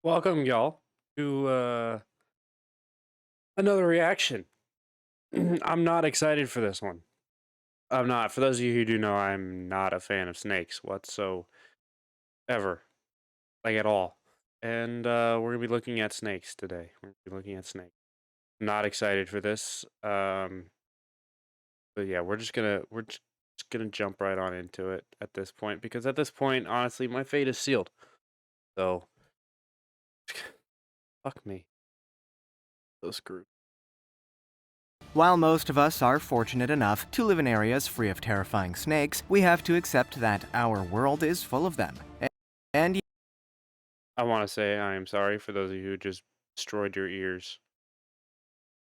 Welcome, y'all, to another reaction. I'm not excited for this one. I'm not. For those of you who do know, I'm not a fan of snakes whatsoever, like at all. And we're gonna be looking at snakes today. We're gonna be looking at snakes. Not excited for this. But yeah, we're just gonna jump right on into it at this point because at this point, honestly, my fate is sealed. So fuck me. So screwed. While most of us are fortunate enough to live in areas free of terrifying snakes, we have to accept that our world is full of them. And I want to say I am sorry for those of you who just destroyed your ears.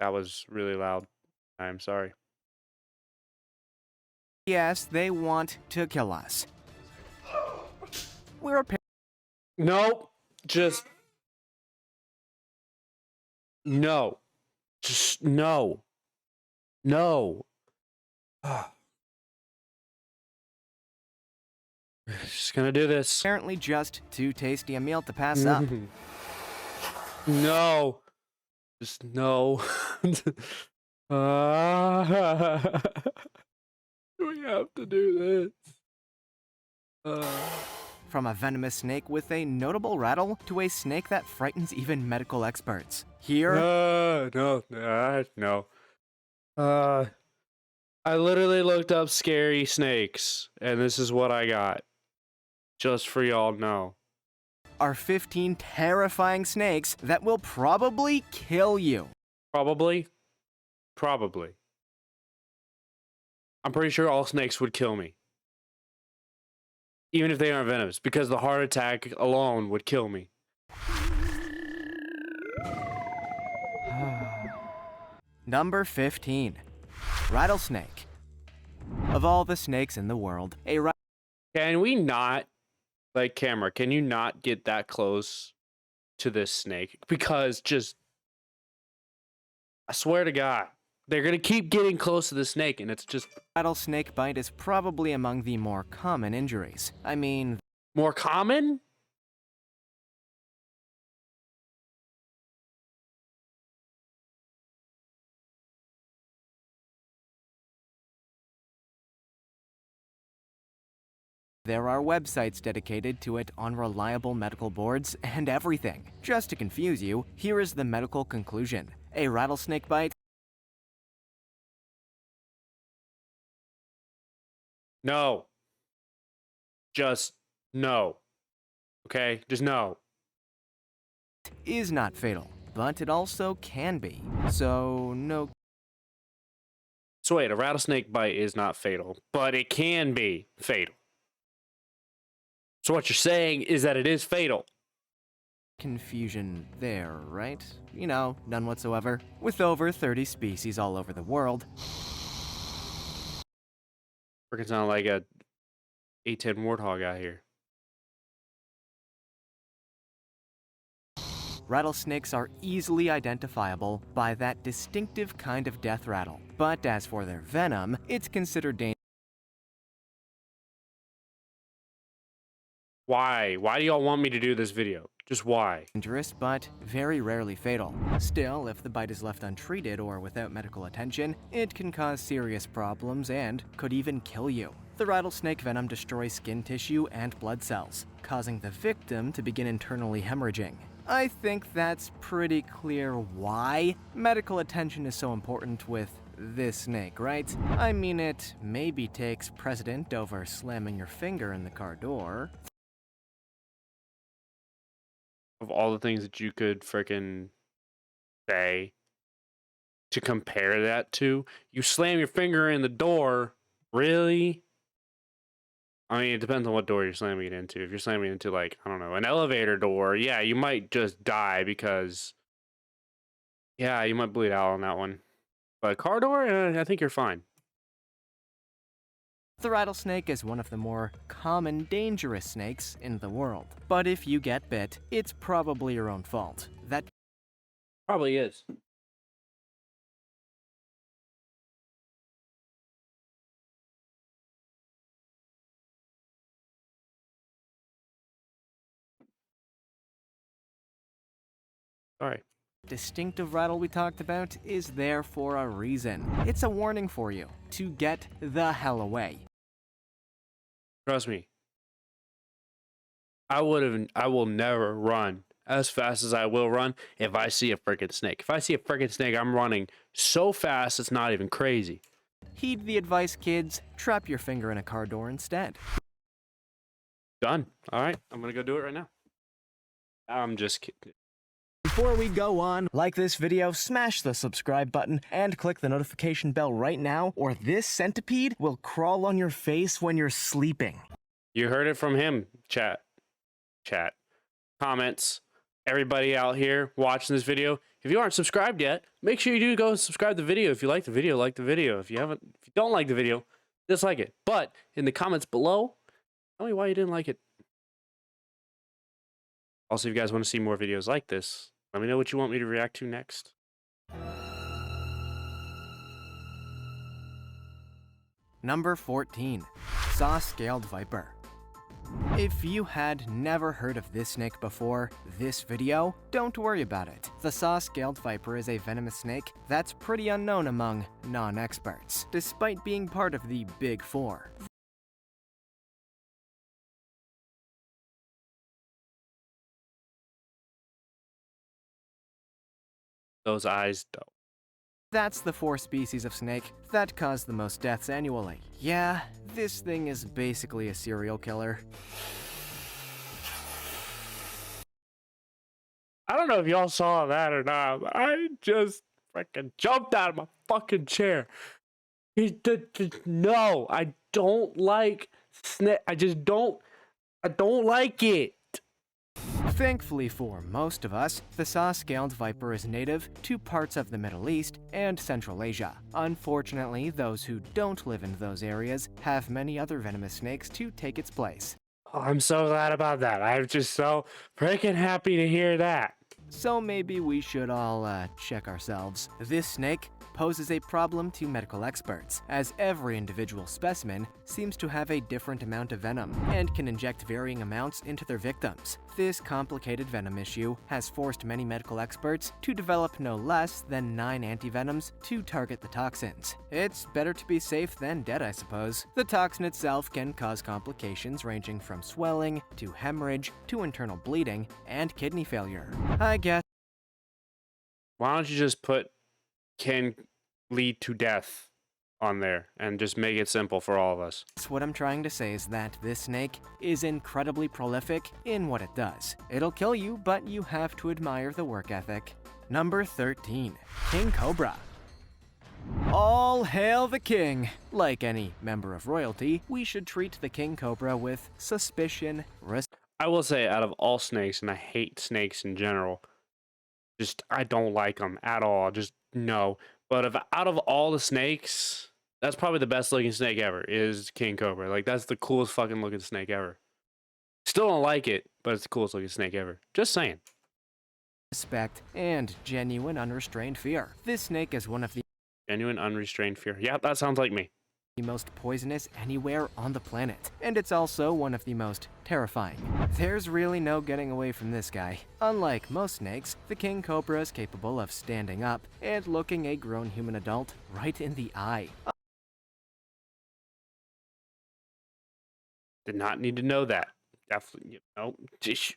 That was really loud. I am sorry. yes, they want to kill us. We're Nope. Just no. Just no. No. Ah, just gonna do this. apparently just too tasty a meal to pass up. No. Just no. Ah. We have to do this. From a venomous snake with a notable rattle to a snake that frightens even medical experts. Here, No. No. Uh, I literally looked up scary snakes, and this is what I got. Just for y'all know. are 15 terrifying snakes that will probably kill you. Probably. Probably. I'm pretty sure all snakes would kill me. Even if they aren't venomous, because the heart attack alone would kill me. Number 15. Rattlesnake. Of all the snakes in the world, a Can we not, like, camera, can you not get that close to this snake? Because just, I swear to God, they're gonna keep getting close to the snake, and it's just rattlesnake bite is probably among the more common injuries. I mean, more common? there are websites dedicated to it on reliable medical boards and everything. Just to confuse you, here is the medical conclusion. A rattlesnake bite No. Just no. Okay? Just no. is not fatal, but it also can be. So, no. So wait, a rattlesnake bite is not fatal, but it can be fatal. So what you're saying is that it is fatal. Confusion there, right? You know, none whatsoever. With over 30 species all over the world, Freaking sound like a A10 warthog out here. rattlesnakes are easily identifiable by that distinctive kind of death rattle. But as for their venom, it's considered Why? Why do y'all want me to do this video? Just why? dangerous, but very rarely fatal. Still, if the bite is left untreated or without medical attention, it can cause serious problems and could even kill you. The rattlesnake venom destroys skin tissue and blood cells, causing the victim to begin internally hemorrhaging. I think that's pretty clear why medical attention is so important with this snake, right? I mean, it maybe takes precedent over slamming your finger in the car door. Of all the things that you could freaking say to compare that to, you slam your finger in the door. Really? I mean, it depends on what door you're slamming it into. If you're slamming it into, like, I don't know, an elevator door, yeah, you might just die because, yeah, you might bleed out on that one. But a car door, I think you're fine. The rattlesnake is one of the more common dangerous snakes in the world. But if you get bit, it's probably your own fault. That Probably is. Sorry. Distinctive rattle we talked about is there for a reason. It's a warning for you to get the hell away. Trust me. I will never run as fast as I will run if I see a freaking snake. If I see a freaking snake, I'm running so fast it's not even crazy. Heed the advice, kids. Trap your finger in a car door instead. Done. All right, I'm gonna go do it right now. I'm just kidding. Before we go on, like this video, smash the subscribe button, and click the notification bell right now, or this centipede will crawl on your face when you're sleeping. You heard it from him, chat. Comments. Everybody out here watching this video, if you aren't subscribed yet, make sure you do go subscribe to the video. If you like the video, like the video. If you don't like the video, dislike it. But in the comments below, tell me why you didn't like it. Also, if you guys want to see more videos like this, let me know what you want me to react to next. Number 14. Saw-scaled viper. If you had never heard of this snake before this video, don't worry about it. The saw-scaled viper is a venomous snake that's pretty unknown among non-experts, despite being part of the Big Four. Those eyes, though. That's the 4 species of snake that cause the most deaths annually. Yeah, this thing is basically a serial killer. I don't know if y'all saw that or not, but I just freaking jumped out of my fucking chair. No, I don't like snake. I don't like it. Thankfully for most of us, the saw-scaled viper is native to parts of the Middle East and Central Asia. Unfortunately, those who don't live in those areas have many other venomous snakes to take its place. Oh, I'm so glad about that. I'm just so freaking happy to hear that. So maybe we should all check ourselves. This snake poses a problem to medical experts, as every individual specimen seems to have a different amount of venom and can inject varying amounts into their victims. This complicated venom issue has forced many medical experts to develop no less than 9 antivenoms to target the toxins. It's better to be safe than dead, I suppose. The toxin itself can cause complications ranging from swelling to hemorrhage to internal bleeding and kidney failure. I guess. Why don't you just put can lead to death on there and just make it simple for all of us? What I'm trying to say is that this snake is incredibly prolific in what it does. It'll kill you, but you have to admire the work ethic. Number 13. King Cobra. All hail the king! Like any member of royalty, we should treat the king cobra with suspicion, I will say, out of all snakes, and I hate snakes in general, I don't like them at all. Just no. But out of all the snakes, that's probably the best looking snake ever, is king cobra. Like, that's the coolest fucking looking snake ever. Still don't like it, but it's the coolest looking snake ever. Just saying. Respect and genuine unrestrained fear. This snake is one of the Genuine unrestrained fear. Yeah, that sounds like me. most poisonous anywhere on the planet, and it's also one of the most terrifying. There's really no getting away from this guy. Unlike most snakes, the king cobra is capable of standing up and looking a grown human adult right in the eye. Did not need to know that. Definitely,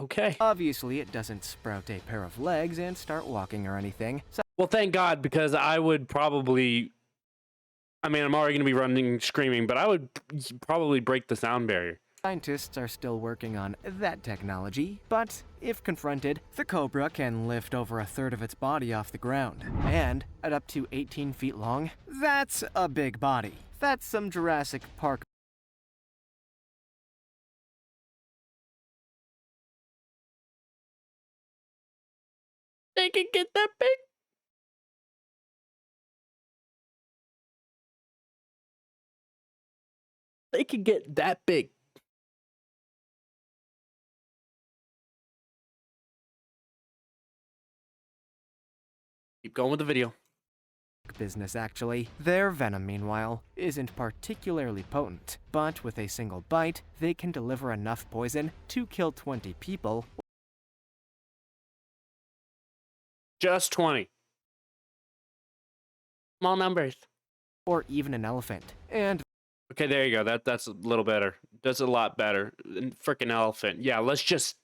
okay. Obviously, it doesn't sprout a pair of legs and start walking or anything. Well, thank God, because I would probably... I mean, I'm already going to be running, screaming, but I would probably break the sound barrier. Scientists are still working on that technology, but if confronted, the cobra can lift over a third of its body off the ground. And at up to 18 feet long, that's a big body. That's some Jurassic Park. They can get that big. They can get that big. Keep going with the video. Business, actually. Their venom, meanwhile, isn't particularly potent, but with a single bite, they can deliver enough poison to kill 20 people Just 20. Small numbers. or even an elephant. And Okay, there you go. That's a little better. That's a lot better than freaking elephant. Yeah, let's just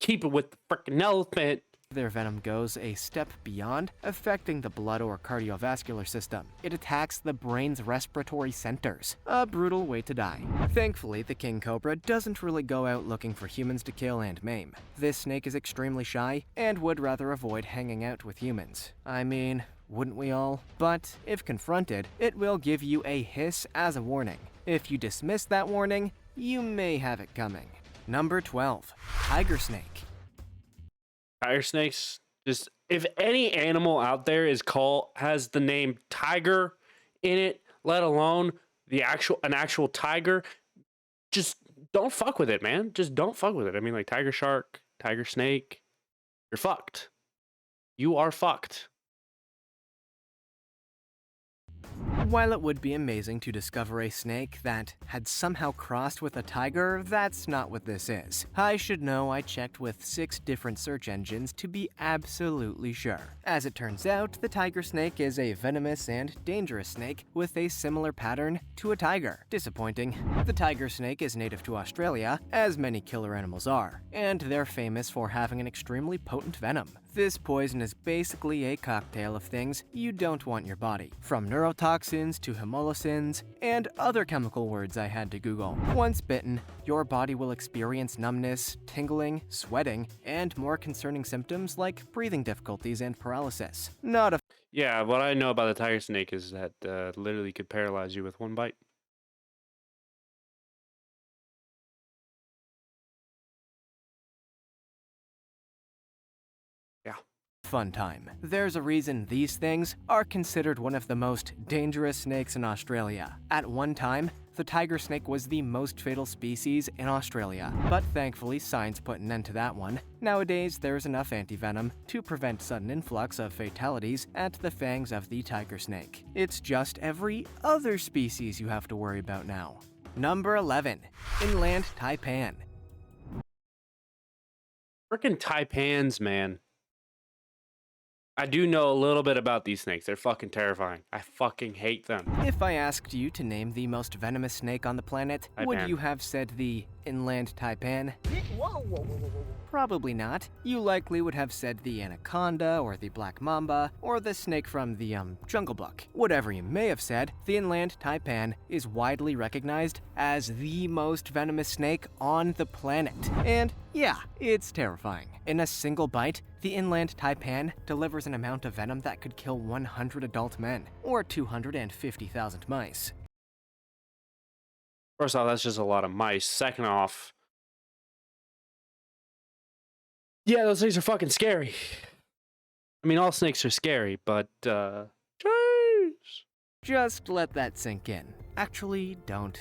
keep it with the freaking elephant. their venom goes a step beyond, affecting the blood or cardiovascular system. It attacks the brain's respiratory centers. A brutal way to die. Thankfully, the king cobra doesn't really go out looking for humans to kill and maim. This snake is extremely shy and would rather avoid hanging out with humans. I mean, wouldn't we all? But if confronted, it will give you a hiss as a warning. If you dismiss that warning, you may have it coming. Number 12. Tiger snake. Tiger snakes. Just if any animal out there has the name tiger in it, let alone an actual tiger, just don't fuck with it, man. Just don't fuck with it. I mean, like tiger shark, tiger snake, you're fucked. You are fucked. While it would be amazing to discover a snake that had somehow crossed with a tiger, that's not what this is. I should know I checked with 6 different search engines to be absolutely sure. As it turns out, the tiger snake is a venomous and dangerous snake with a similar pattern to a tiger. Disappointing. The tiger snake is native to Australia, as many killer animals are, and they're famous for having an extremely potent venom. This poison is basically a cocktail of things you don't want in your body, from neurotoxins to hemolycins and other chemical words I had to Google. Once bitten, your body will experience numbness, tingling, sweating, and more concerning symptoms like breathing difficulties and paralysis. Not a Yeah, what I know about the tiger snake is that literally could paralyze you with one bite. Yeah. fun time. There's a reason these things are considered one of the most dangerous snakes in Australia. At one time, the tiger snake was the most fatal species in Australia, but thankfully science put an end to that one. Nowadays, there's enough antivenom to prevent sudden influx of fatalities at the fangs of the tiger snake. It's just every other species you have to worry about now. Number 11. Inland taipan. Freaking taipans, man. I do know a little bit about these snakes. They're fucking terrifying. I fucking hate them. If I asked you to name the most venomous snake on the planet, would Taipan. you have said the inland taipan? Probably not. You likely would have said the anaconda, or the black mamba, or the snake from the, Jungle Book. Whatever you may have said, the inland taipan is widely recognized as the most venomous snake on the planet. And yeah, it's terrifying. In a single bite, the inland taipan delivers an amount of venom that could kill 100 adult men, or 250,000 mice. First off, that's just a lot of mice. Second off, yeah, those things are fucking scary. I mean, all snakes are scary, but, jeez. Just let that sink in. Actually, don't.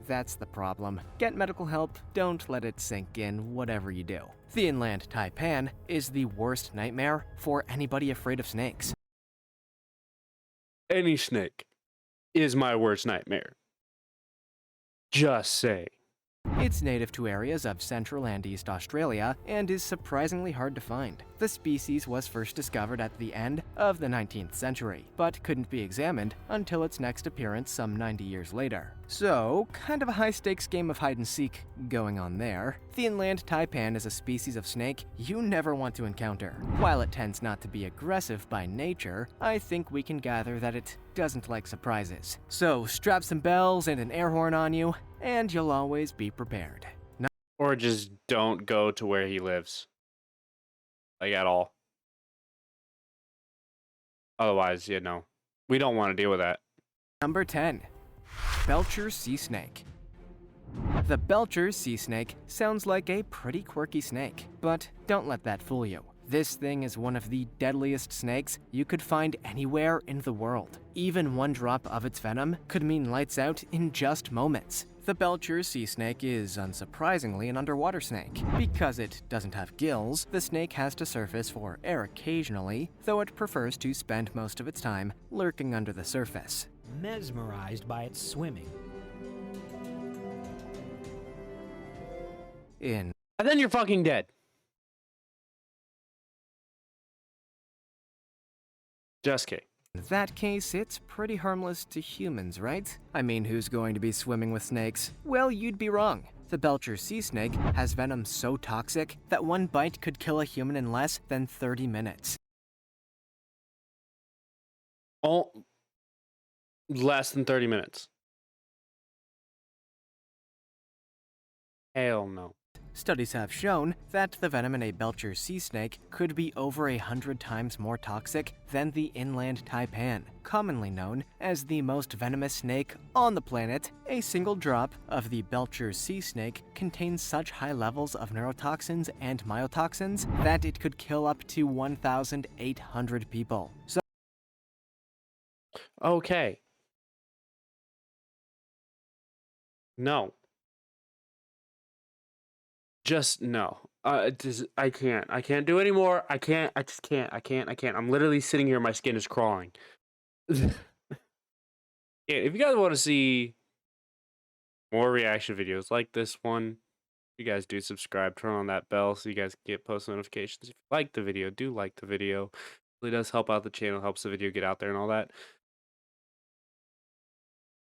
That's the problem. Get medical help, don't let it sink in, whatever you do. The inland taipan is the worst nightmare for anybody afraid of snakes. Any snake is my worst nightmare. Just saying. It's native to areas of Central and East Australia and is surprisingly hard to find. The species was first discovered at the end of the 19th century, but couldn't be examined until its next appearance some 90 years later. So, kind of a high-stakes game of hide-and-seek going on there. The inland taipan is a species of snake you never want to encounter. While it tends not to be aggressive by nature, I think we can gather that it doesn't like surprises. So, strap some bells and an air horn on you, and you'll always be prepared. Or just don't go to where he lives. Like, at all. Otherwise, we don't want to deal with that. Number 10. Belcher sea snake. The Belcher sea snake sounds like a pretty quirky snake, but don't let that fool you. This thing is one of the deadliest snakes you could find anywhere in the world. Even one drop of its venom could mean lights out in just moments. The Belcher sea snake is, unsurprisingly, an underwater snake. Because it doesn't have gills, the snake has to surface for air occasionally, though it prefers to spend most of its time lurking under the surface. Mesmerized by its swimming. And then you're fucking dead. Just kidding. In that case, it's pretty harmless to humans, right? I mean, who's going to be swimming with snakes? Well, you'd be wrong. The belcher sea snake has venom so toxic that one bite could kill a human in less than 30 minutes. Oh, less than 30 minutes. Hell no. Studies have shown that the venom in a belcher sea snake could be over 100 times more toxic than the inland taipan, commonly known as the most venomous snake on the planet. A single drop of the belcher sea snake contains such high levels of neurotoxins and myotoxins that it could kill up to 1,800 people. So Okay. No. Just no. I can't. I can't do anymore. I can't. I just can't. I can't. I'm literally sitting here. My skin is crawling. Yeah, if you guys want to see more reaction videos like this one, you guys do subscribe, turn on that bell so you guys get post notifications. If you like the video, do like the video. It really does help out the channel, helps the video get out there and all that.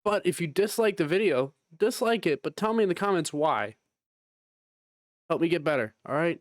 But if you dislike the video, dislike it, but tell me in the comments why. Help me get better, all right?